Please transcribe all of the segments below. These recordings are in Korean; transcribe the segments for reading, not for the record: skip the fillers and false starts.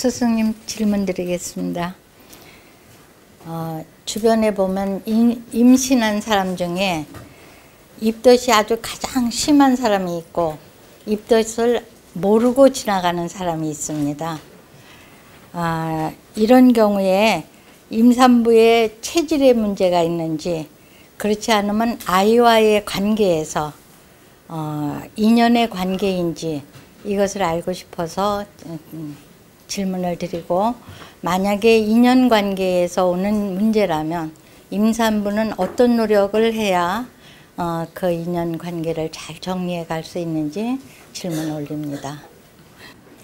스승님 질문 드리겠습니다. 주변에 보면 임신한 사람 중에 입덧이 아주 가장 심한 사람이 있고 입덧을 모르고 지나가는 사람이 있습니다. 이런 경우에 임산부의 체질에 문제가 있는지, 그렇지 않으면 아이와의 관계에서 인연의 관계인지 이것을 알고 싶어서 질문을 드리고, 만약에 인연관계에서 오는 문제라면 임산부는 어떤 노력을 해야 그 인연관계를 잘 정리해 갈 수 있는지 질문 올립니다.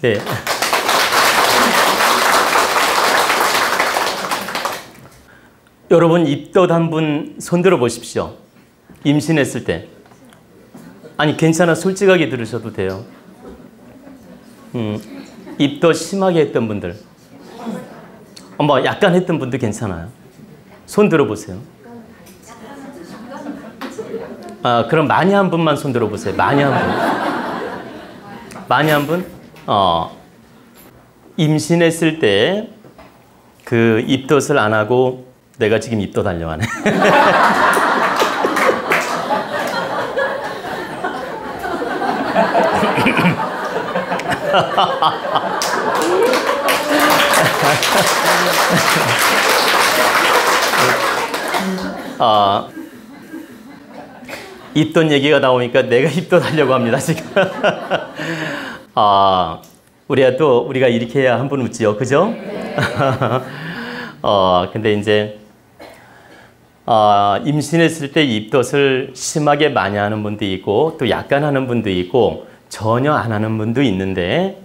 네. 여러분, 입덧한 분 손들어 보십시오. 임신했을 때. 아니, 괜찮아. 솔직하게 들으셔도 돼요. 입덧 심하게 했던 분들. 뭐 약간 했던 분도 괜찮아요. 손 들어보세요. 그럼 많이 한 분만 손 들어보세요. 많이 한 분. 많이 한 분? 임신했을 때 그 입덧을 안 하고, 내가 지금 입덧 하려고 하네. 입덧 얘기가 나오니까 내가 입덧 하려고 합니다, 지금. 우리가 이렇게 해야 한 분 웃지요, 그죠? 근데 이제, 임신했을 때 입덧을 심하게 많이 하는 분도 있고, 또 약간 하는 분도 있고, 전혀 안 하는 분도 있는데,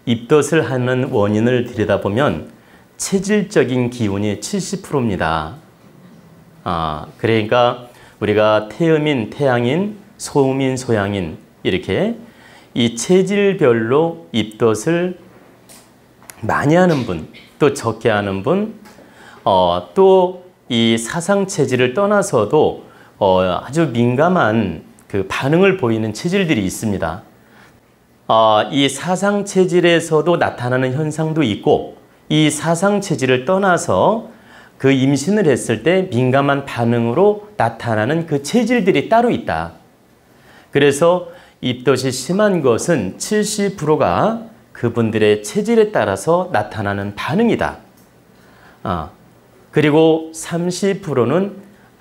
입덧을 하는 원인을 들여다보면 체질적인 기운이 70%입니다. 그러니까 우리가 태음인, 태양인, 소음인, 소양인 이렇게 이 체질별로 입덧을 많이 하는 분, 또 적게 하는 분, 또 이 사상 체질을 떠나서도 아주 민감한 그 반응을 보이는 체질들이 있습니다. 이 사상 체질에서도 나타나는 현상도 있고, 이 사상 체질을 떠나서 그 임신을 했을 때 민감한 반응으로 나타나는 그 체질들이 따로 있다. 그래서 입덧이 심한 것은 70%가 그분들의 체질에 따라서 나타나는 반응이다. 그리고 30%는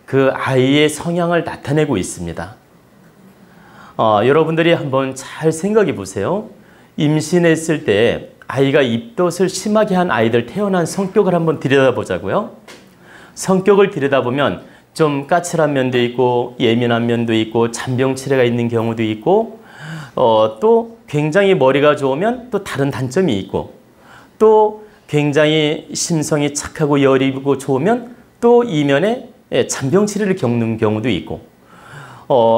그 아이의 성향을 나타내고 있습니다. 여러분들이 한번 잘 생각해 보세요. 임신했을 때 아이가 입덧을 심하게 한 아이들 태어난 성격을 한번 들여다보자고요. 성격을 들여다보면 좀 까칠한 면도 있고, 예민한 면도 있고, 잔병치레가 있는 경우도 있고, 또 굉장히 머리가 좋으면 또 다른 단점이 있고, 또 굉장히 심성이 착하고 여리고 좋으면 또 이면에 잔병치레를 겪는 경우도 있고,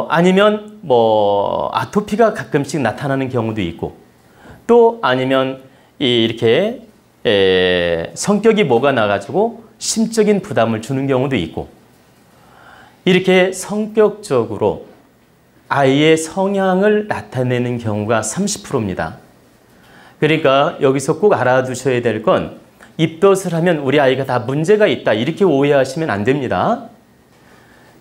아니면 뭐 아토피가 가끔씩 나타나는 경우도 있고, 또 아니면 이렇게 성격이 뭐가 나가지고 심적인 부담을 주는 경우도 있고, 이렇게 성격적으로 아이의 성향을 나타내는 경우가 30%입니다. 그러니까 여기서 꼭 알아두셔야 될 건, 입덧을 하면 우리 아이가 다 문제가 있다 이렇게 오해하시면 안 됩니다.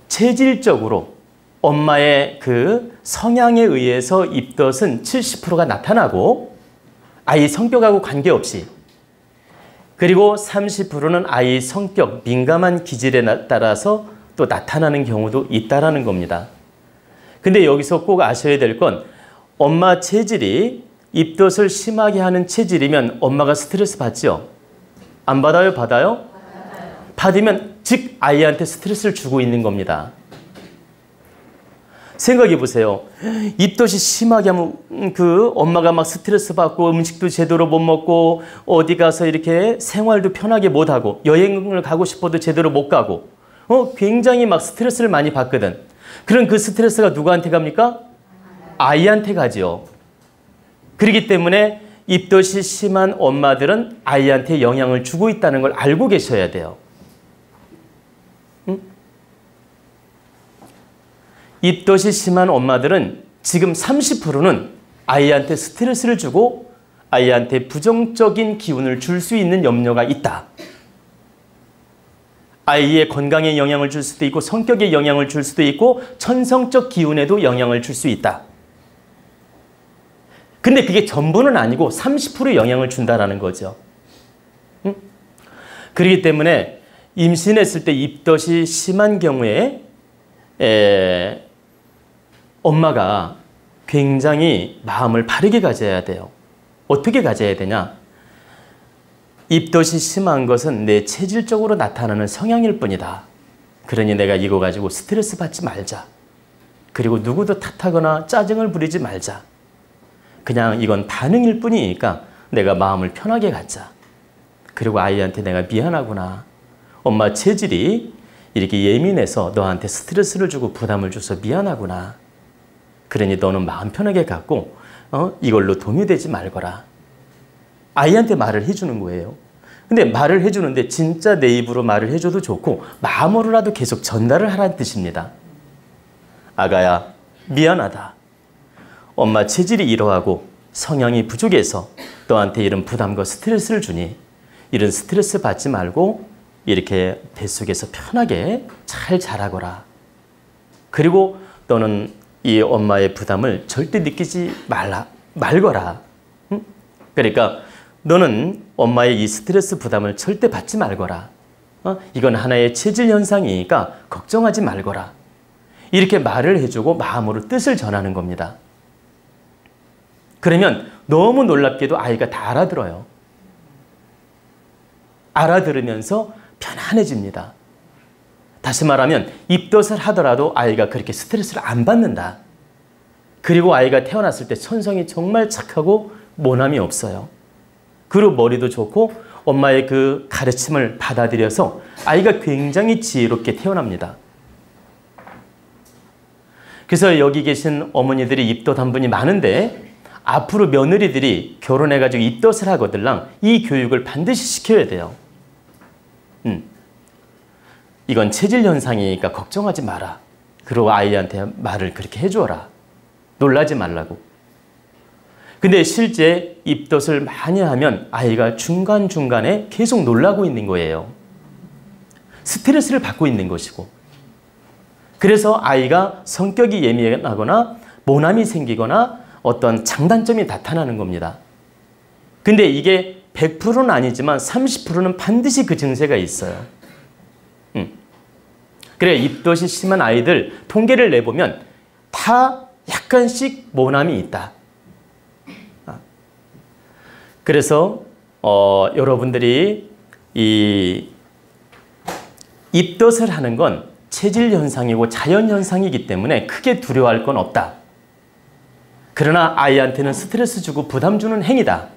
체질적으로 엄마의 그 성향에 의해서 입덧은 70%가 나타나고, 아이 성격하고 관계없이, 그리고 30%는 아이 성격, 민감한 기질에 따라서 또 나타나는 경우도 있다라는 겁니다. 근데 여기서 꼭 아셔야 될 건, 엄마 체질이 입덧을 심하게 하는 체질이면 엄마가 스트레스 받죠? 안 받아요? 받아요? 받으면 즉 아이한테 스트레스를 주고 있는 겁니다. 생각해 보세요. 입덧이 심하게 하면 그 엄마가 막 스트레스 받고, 음식도 제대로 못 먹고, 어디 가서 이렇게 생활도 편하게 못 하고, 여행을 가고 싶어도 제대로 못 가고, 굉장히 막 스트레스를 많이 받거든. 그럼 그 스트레스가 누구한테 갑니까? 아이한테 가죠. 그렇기 때문에 입덧이 심한 엄마들은 아이한테 영향을 주고 있다는 걸 알고 계셔야 돼요. 입덧이 심한 엄마들은 지금 30%는 아이한테 스트레스를 주고 아이한테 부정적인 기운을 줄 수 있는 염려가 있다. 아이의 건강에 영향을 줄 수도 있고 성격에 영향을 줄 수도 있고 천성적 기운에도 영향을 줄 수 있다. 근데 그게 전부는 아니고 30% 영향을 준다라는 거죠. 응? 그렇기 때문에 임신했을 때 입덧이 심한 경우에 엄마가 굉장히 마음을 바르게 가져야 돼요. 어떻게 가져야 되냐? 입덧이 심한 것은 내 체질적으로 나타나는 성향일 뿐이다. 그러니 내가 이거 가지고 스트레스 받지 말자. 그리고 누구도 탓하거나 짜증을 부리지 말자. 그냥 이건 반응일 뿐이니까 내가 마음을 편하게 갖자. 그리고 아이한테 내가 미안하구나. 엄마 체질이 이렇게 예민해서 너한테 스트레스를 주고 부담을 줘서 미안하구나. 그러니 너는 마음 편하게 갖고 이걸로 동요되지 말거라. 아이한테 말을 해주는 거예요. 근데 말을 해주는데 진짜 내 입으로 말을 해줘도 좋고 마음으로라도 계속 전달을 하라는 뜻입니다. 아가야, 미안하다. 엄마 체질이 이러하고 성향이 부족해서 너한테 이런 부담과 스트레스를 주니 이런 스트레스 받지 말고 이렇게 뱃속에서 편하게 잘 자라거라. 그리고 너는 이 엄마의 부담을 절대 느끼지 말거라. 응? 그러니까 너는 엄마의 이 스트레스 부담을 절대 받지 말거라. 이건 하나의 체질 현상이니까 걱정하지 말거라. 이렇게 말을 해주고 마음으로 뜻을 전하는 겁니다. 그러면 너무 놀랍게도 아이가 다 알아들어요. 알아들으면서 편안해집니다. 다시 말하면 입덧을 하더라도 아이가 그렇게 스트레스를 안 받는다. 그리고 아이가 태어났을 때 천성이 정말 착하고 모남이 없어요. 그리고 머리도 좋고 엄마의 그 가르침을 받아들여서 아이가 굉장히 지혜롭게 태어납니다. 그래서 여기 계신 어머니들이 입덧한 분이 많은데 앞으로 며느리들이 결혼해가지고 입덧을 하거들랑 이 교육을 반드시 시켜야 돼요. 이건 체질 현상이니까 걱정하지 마라. 그리고 아이한테 말을 그렇게 해줘라. 놀라지 말라고. 근데 실제 입덧을 많이 하면 아이가 중간중간에 계속 놀라고 있는 거예요. 스트레스를 받고 있는 것이고. 그래서 아이가 성격이 예민하거나 모남이 생기거나 어떤 장단점이 나타나는 겁니다. 근데 이게 100%는 아니지만 30%는 반드시 그 증세가 있어요. 그래, 입덧이 심한 아이들 통계를 내보면 다 약간씩 모남이 있다. 그래서 여러분들이 이 입덧을 하는 건 체질 현상이고 자연 현상이기 때문에 크게 두려워할 건 없다. 그러나 아이한테는 스트레스 주고 부담 주는 행위다.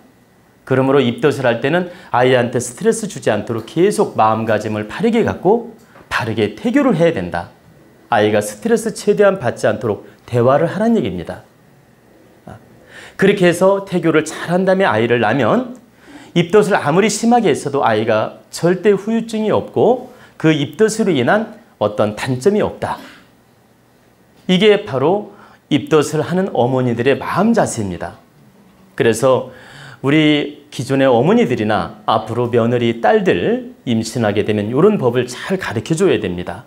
그러므로 입덧을 할 때는 아이한테 스트레스 주지 않도록 계속 마음가짐을 바르게 갖고 바르게 태교를 해야 된다. 아이가 스트레스 최대한 받지 않도록 대화를 하라는 얘기입니다. 그렇게 해서 태교를 잘한 다음에 아이를 낳으면 입덧을 아무리 심하게 했어도 아이가 절대 후유증이 없고 그 입덧으로 인한 어떤 단점이 없다. 이게 바로 입덧을 하는 어머니들의 마음 자세입니다. 그래서 우리 기존의 어머니들이나 앞으로 며느리, 딸들 임신하게 되면 이런 법을 잘 가르쳐줘야 됩니다.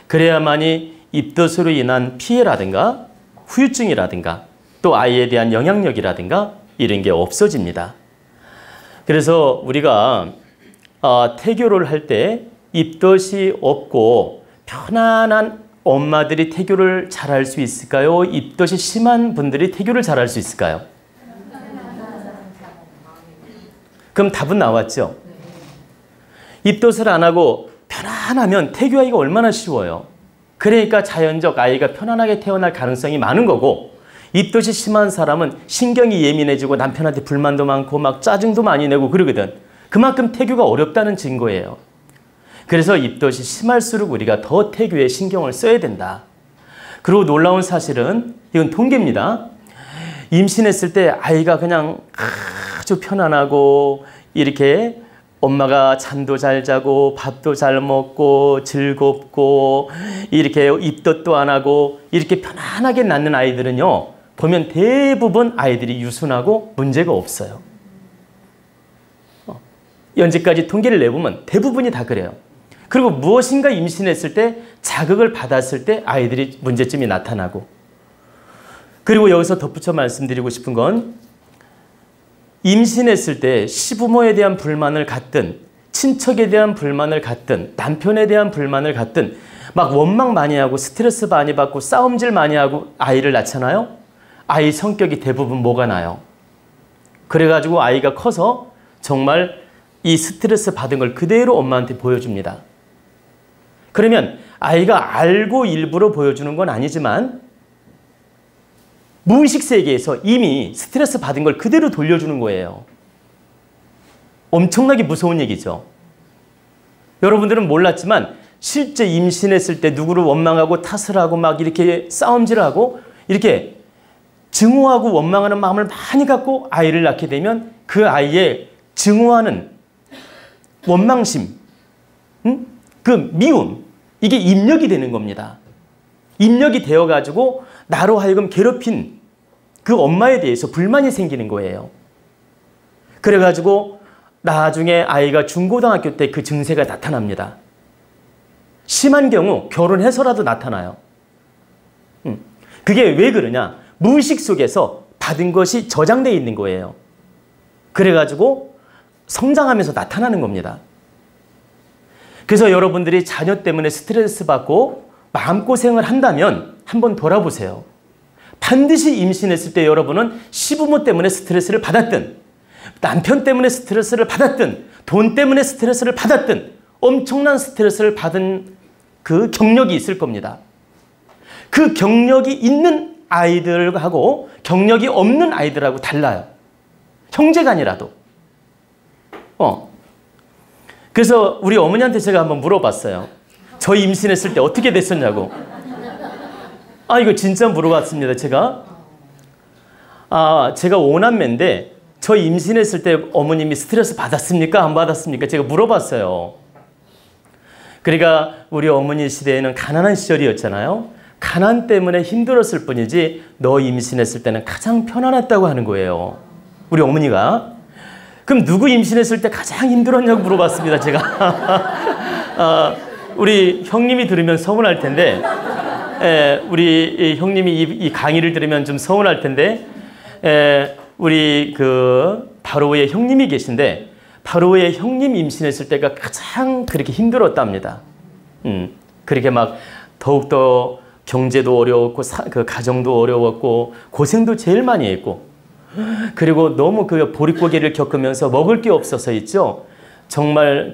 그래야만이 입덧으로 인한 피해라든가 후유증이라든가 또 아이에 대한 영향력이라든가 이런 게 없어집니다. 그래서 우리가 태교를 할 때 입덧이 없고 편안한 엄마들이 태교를 잘할 수 있을까요? 입덧이 심한 분들이 태교를 잘할 수 있을까요? 그럼 답은 나왔죠? 입덧을 안 하고 편안하면 태교하기가 얼마나 쉬워요. 그러니까 자연적 아이가 편안하게 태어날 가능성이 많은 거고 입덧이 심한 사람은 신경이 예민해지고 남편한테 불만도 많고 막 짜증도 많이 내고 그러거든. 그만큼 태교가 어렵다는 증거예요. 그래서 입덧이 심할수록 우리가 더 태교에 신경을 써야 된다. 그리고 놀라운 사실은 이건 통계입니다. 임신했을 때 아이가 그냥 아주 편안하고 이렇게 엄마가 잠도 잘 자고 밥도 잘 먹고 즐겁고 이렇게 입덧도 안 하고 이렇게 편안하게 낳는 아이들은요. 보면 대부분 아이들이 유순하고 문제가 없어요. 현재까지 통계를 내보면 대부분이 다 그래요. 그리고 무엇인가 임신했을 때 자극을 받았을 때 아이들이 문제점이 나타나고, 그리고 여기서 덧붙여 말씀드리고 싶은 건 임신했을 때 시부모에 대한 불만을 갖든 친척에 대한 불만을 갖든 남편에 대한 불만을 갖든 막 원망 많이 하고 스트레스 많이 받고 싸움질 많이 하고 아이를 낳잖아요. 아이 성격이 대부분 뭐가 나요? 그래가지고 아이가 커서 정말 이 스트레스 받은 걸 그대로 엄마한테 보여줍니다. 그러면 아이가 알고 일부러 보여주는 건 아니지만 무의식 세계에서 이미 스트레스 받은 걸 그대로 돌려주는 거예요. 엄청나게 무서운 얘기죠. 여러분들은 몰랐지만 실제 임신했을 때 누구를 원망하고 탓을 하고 막 이렇게 싸움질하고 이렇게 증오하고 원망하는 마음을 많이 갖고 아이를 낳게 되면 그 아이의 증오하는 원망심, 그 미움, 이게 입력이 되는 겁니다. 입력이 되어가지고 나로 하여금 괴롭힌 그 엄마에 대해서 불만이 생기는 거예요. 그래가지고 나중에 아이가 중고등학교 때 그 증세가 나타납니다. 심한 경우 결혼해서라도 나타나요. 그게 왜 그러냐? 무의식 속에서 받은 것이 저장되어 있는 거예요. 그래가지고 성장하면서 나타나는 겁니다. 그래서 여러분들이 자녀 때문에 스트레스 받고 마음고생을 한다면 한번 돌아보세요. 반드시 임신했을 때 여러분은 시부모 때문에 스트레스를 받았든 남편 때문에 스트레스를 받았든 돈 때문에 스트레스를 받았든 엄청난 스트레스를 받은 그 경력이 있을 겁니다. 그 경력이 있는 아이들하고 경력이 없는 아이들하고 달라요. 형제간이라도. 그래서 우리 어머니한테 제가 한번 물어봤어요. 저희 임신했을 때 어떻게 됐었냐고. 이거 진짜 물어봤습니다. 제가 5남매인데 저희 임신했을 때 어머님이 스트레스 받았습니까? 안 받았습니까? 제가 물어봤어요. 그러니까 우리 어머니 시대에는 가난한 시절이었잖아요. 가난 때문에 힘들었을 뿐이지 너 임신했을 때는 가장 편안했다고 하는 거예요. 우리 어머니가. 그럼 누구 임신했을 때 가장 힘들었냐고 물어봤습니다. 제가. 우리 형님이 들으면 서운할 텐데 우리 형님이 이 강의를 들으면 좀 서운할 텐데 우리 그 바로의 형님이 계신데 바로의 형님 임신했을 때가 가장 그렇게 힘들었답니다. 그렇게 막 더욱더 경제도 어려웠고 그 가정도 어려웠고 고생도 제일 많이 했고 그리고 너무 그 보릿고개를 겪으면서 먹을 게 없어서 있죠. 정말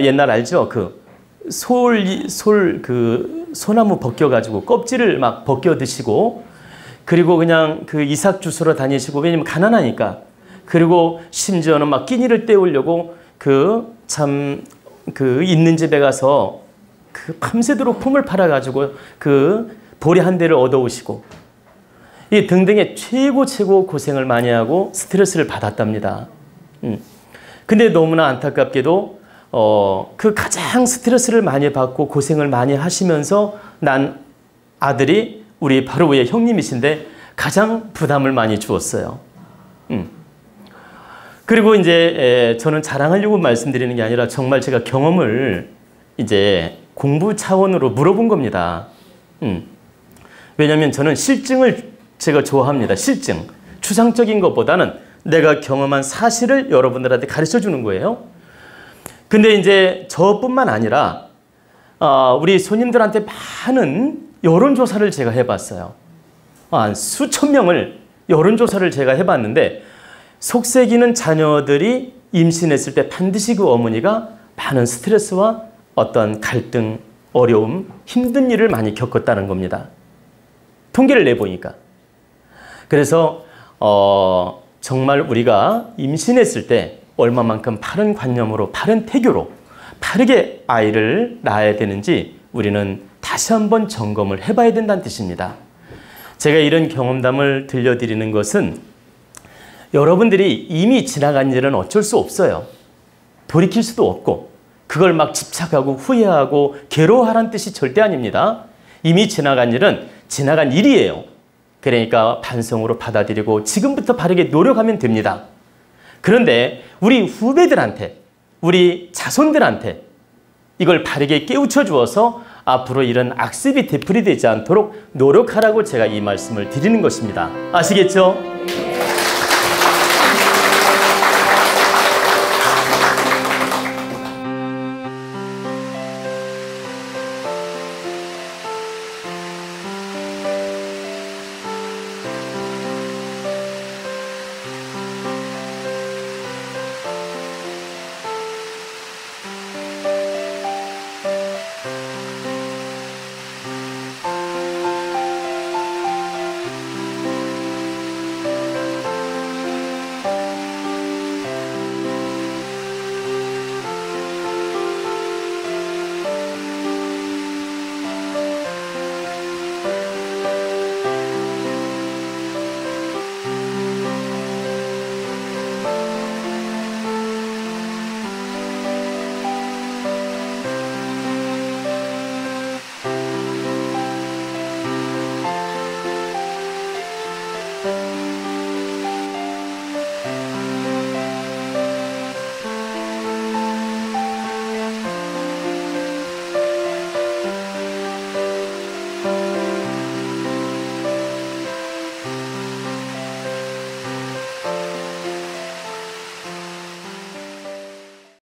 옛날 알죠? 소나무 벗겨가지고 껍질을 막 벗겨 드시고 그리고 그냥 그 이삭 주스러 다니시고 왜냐면 가난하니까 그리고 심지어는 막 끼니를 때우려고 있는 집에 가서 밤새도록 품을 팔아가지고 보리 한 대를 얻어오시고 이 등등의 최고 고생을 많이 하고 스트레스를 받았답니다. 근데 너무나 안타깝게도 그 가장 스트레스를 많이 받고 고생을 많이 하시면서 난 아들이 우리 바로의 형님이신데 가장 부담을 많이 주었어요. 그리고 이제 저는 자랑하려고 말씀드리는 게 아니라 정말 제가 경험을 이제 공부 차원으로 물어본 겁니다. 왜냐하면 저는 실증을 제가 좋아합니다. 실증. 추상적인 것보다는 내가 경험한 사실을 여러분들한테 가르쳐 주는 거예요. 근데 이제 저뿐만 아니라 우리 손님들한테 많은 여론조사를 제가 해봤어요. 수천 명을 여론조사를 제가 해봤는데 속색이는 자녀들이 임신했을 때 반드시 그 어머니가 많은 스트레스와 어떤 갈등, 어려움, 힘든 일을 많이 겪었다는 겁니다. 통계를 내보니까. 그래서 정말 우리가 임신했을 때 얼마만큼 바른 관념으로, 바른 태교로 바르게 아이를 낳아야 되는지 우리는 다시 한번 점검을 해봐야 된다는 뜻입니다. 제가 이런 경험담을 들려드리는 것은 여러분들이 이미 지나간 일은 어쩔 수 없어요. 돌이킬 수도 없고 그걸 막 집착하고 후회하고 괴로워하라는 뜻이 절대 아닙니다. 이미 지나간 일은 지나간 일이에요. 그러니까 반성으로 받아들이고 지금부터 바르게 노력하면 됩니다. 그런데 우리 후배들한테, 우리 자손들한테 이걸 바르게 깨우쳐 주어서 앞으로 이런 악습이 되풀이되지 않도록 노력하라고 제가 이 말씀을 드리는 것입니다. 아시겠죠?